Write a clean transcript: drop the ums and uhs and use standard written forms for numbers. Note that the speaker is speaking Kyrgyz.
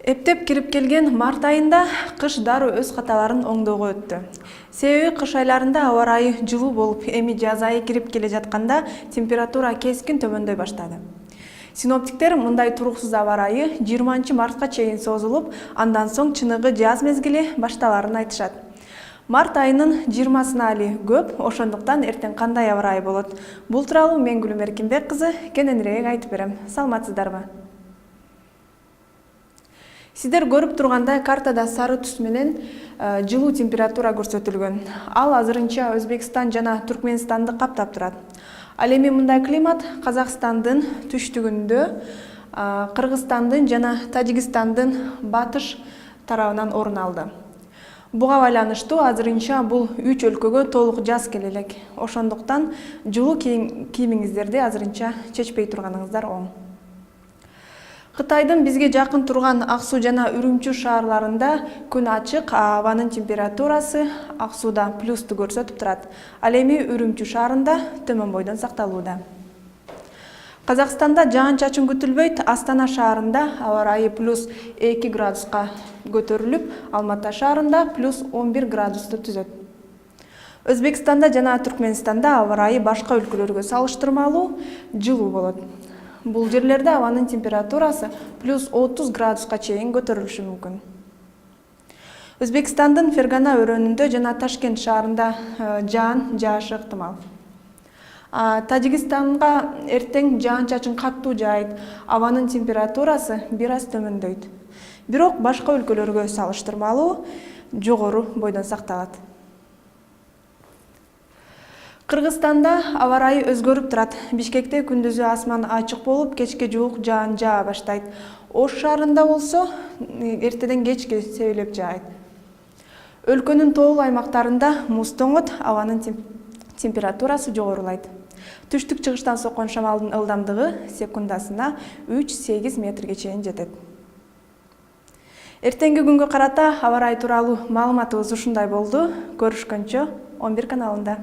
Эптеп кирип келген март айында кыш дароо өз каталарын оңдоого өттү. Себеби кыш айларында аба ырайы жылуу болуп, эми жаз айы кирип келе жатканда температура кескин төмөндөй баштады. Синоптиктер мындай туруксуз аба ырайы 20 мартка чейин созулуп, андан соң чыныгы жаз мезгили башталарын айтышат. Март айынын 20-сына али көп, ошондуктан эртең кандай аба ырайы болот? Бул тууралуу мен Гүлүм Эркинбек кызы кененирээк айтып берем. Саламатсыздарбы? Сиздер көрүп тургандай картада сары түс менен жылуу температура көрсөтүлгөн. Ал азырынча Өзбекстан жана Түркменистанды каптап турат. Ал эми мындай климат Казакстандын түштүгүндө, Кыргызстандын жана Тажикстандын батыш тарабынан орун алды. Буга байланыштуу азырынча бул 3 өлкөгө толук жаз келе элек. Ошондуктан жылуу кийимиңиздерди азырынча чечпей турганыңыздар оң. Кытайдын бизге жакын турган Ак Суу жана Үрүмчү шаарларында күн ачык, абанын температурасы Ак Сууда плюсту көрсөтүп турат. Ал эми Үрүмчү шаарында төмөн бойдон сакталууда. Казакстанда жаан-чачын күтүлбөйт. Астана шаарында аба ырайы плюс 2 градуска көтөрүлүп, Алматы шаарында плюс 11 градусту түзөт. Өзбекстанда жана Түркменистанда аба ырайы башка өлкөлөргө салыштырмалуу жылуу болот. Бул жерлерде абанын температурасы плюс 30 градуска чейин көтөрүлүшү мүмкүн. Өзбекстандын Фергана өрөөнүндө жана Ташкент шаарында жаан жаашы ыктымал. Тажикстанга эртең жаан-чачын каттуу жаайт, абанын температурасы бир аз төмөндөйт. Бирок башка өлкөлөргө салыштырмалуу жогору бойдон сакталат. Кыргызстанда аба ырайы өзгөрүп турат. Бишкекте күндүзү асман ачык болуп, кечке жуук жаан жаа баштайт. Ош шаарында болсо эртеден кечке себелеп жаайт. Өлкөнүн тоолуу аймактарында муз тоңот, абанын температурасы жогорулайт. Түштүк-чыгыштан соккон шамалдын ылдамдыгы секундасына 3-8 метрге чейин жетет. Эртеңки күнгө карата аба ырайы тууралуу маалыматыбыз ушундай болду. Көрүшкөнчө 11 каналында.